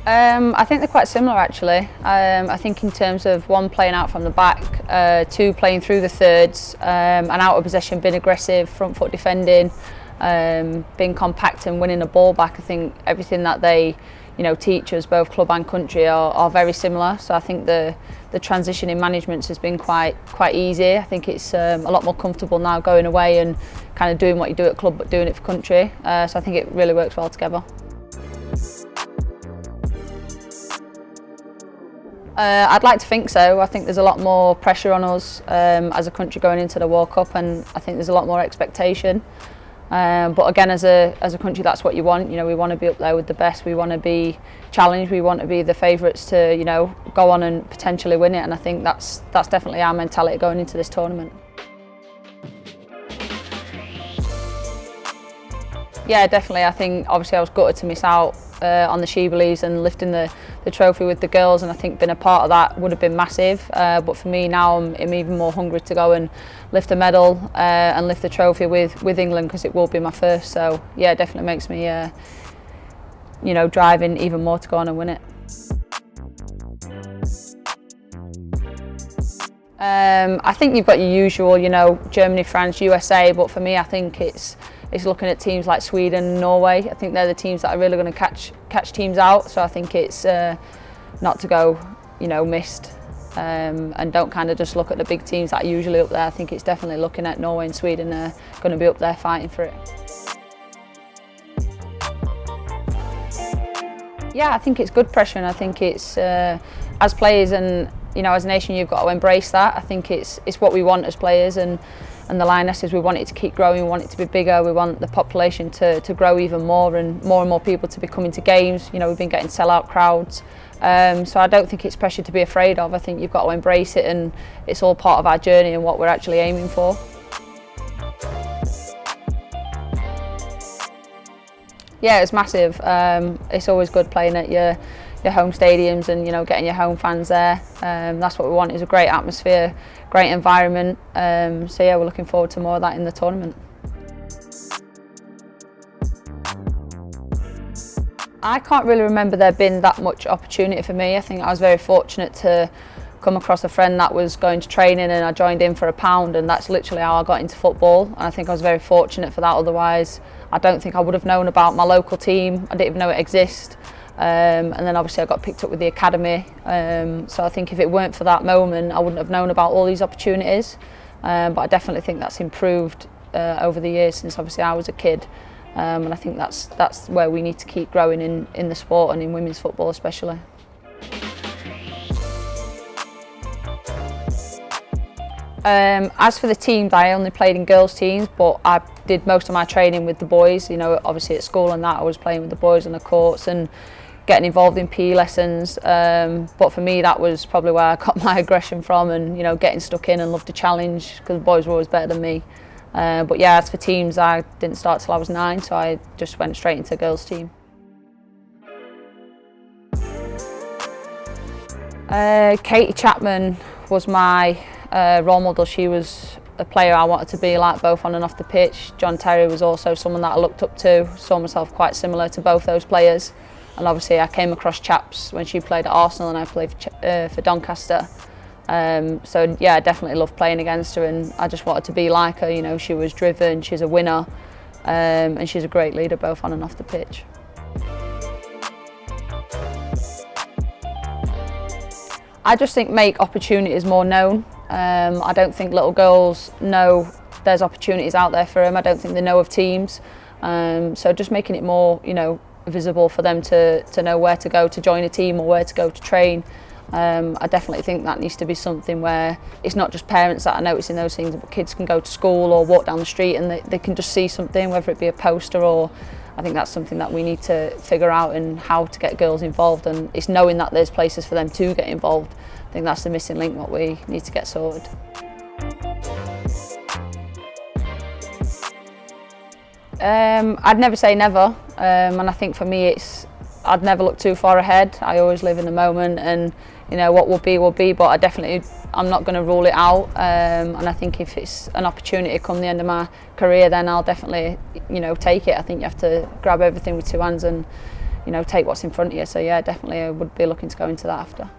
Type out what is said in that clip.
I think they're quite similar actually. I think in terms of one playing out from the back, two playing through the thirds, and out of possession, being aggressive, front foot defending, being compact and winning the ball back. I think everything that they teach us, both club and country, are very similar. So I think the transition in management has been quite easy. I think it's a lot more comfortable now going away and kind of doing what you do at club but doing it for country. So I think it really works well together. I'd like to think so. I think there's a lot more pressure on us as a country going into the World Cup, and I think there's a lot more expectation. But again, as a country, that's what you want. We want to be up there with the best. We want to be challenged. We want to be the favourites to go on and potentially win it. And I think that's definitely our mentality going into this tournament. Yeah, definitely. I think obviously I was gutted to miss out on the SHEBELIEVES and lifting the trophy with the girls, and I think being a part of that would have been massive. But for me now, I'm even more hungry to go and lift a medal and lift the trophy with England, because it will be my first. So yeah, it definitely makes me driving even more to go on and win it. I think you've got your usual, Germany, France, USA, but for me I think it's looking at teams like Sweden and Norway. I think they're the teams that are really going to catch teams out. So I think it's not to go, missed, and don't kind of just look at the big teams that are usually up there. I think it's definitely looking at Norway and Sweden are going to be up there fighting for it. Yeah, I think it's good pressure, and I think it's as players and as a nation, you've got to embrace that. I think it's what we want as players, and the Lionesses, we want it to keep growing, we want it to be bigger, we want the population to grow even more and more people to be coming to games. We've been getting sell-out crowds, so I don't think it's pressure to be afraid of. I think you've got to embrace it, and it's all part of our journey and what we're actually aiming for. Yeah, it's massive. It's always good playing at your home stadiums and getting your home fans there. That's what we want, is a great atmosphere, great environment. So yeah, we're looking forward to more of that in the tournament. I can't really remember there being that much opportunity for me. I think I was very fortunate to come across a friend that was going to training, and I joined in for £1, and that's literally how I got into football. And I think I was very fortunate for that. Otherwise, I don't think I would have known about my local team. I didn't even know it existed. And then obviously I got picked up with the academy. So I think if it weren't for that moment, I wouldn't have known about all these opportunities. But I definitely think that's improved over the years since obviously I was a kid. And I think that's where we need to keep growing in the sport, and in women's football especially. As for the teams, I only played in girls' teams, but I did most of my training with the boys. Obviously at school and that, I was playing with the boys on the courts and getting involved in PE lessons. But for me, that was probably where I got my aggression from, and getting stuck in and loved the challenge, because the boys were always better than me. But yeah, as for teams, I didn't start till I was 9, so I just went straight into a girls' team. Katie Chapman was my role model. She was a player I wanted to be like, both on and off the pitch. John Terry was also someone that I looked up to, saw myself quite similar to both those players. And obviously I came across Chaps when she played at Arsenal and I played for Doncaster. So yeah, I definitely loved playing against her, and I just wanted to be like her. She was driven, she's a winner, and she's a great leader both on and off the pitch. I just think make opportunities more known. I don't think little girls know there's opportunities out there for them. I don't think they know of teams. So just making it more, visible for them to know where to go to join a team or where to go to train. I definitely think that needs to be something where it's not just parents that are noticing those things, but kids can go to school or walk down the street and they can just see something, whether it be a poster or... I think that's something that we need to figure out, in how to get girls involved, and it's knowing that there's places for them to get involved. I think that's the missing link, what we need to get sorted. I'd never say never, and I think for me I'd never look too far ahead. I always live in the moment, and what will be, but I'm not going to rule it out, and I think if it's an opportunity come the end of my career, then I'll definitely take it. I think you have to grab everything with two hands and you know, take what's in front of you. So yeah, definitely I would be looking to go into that after.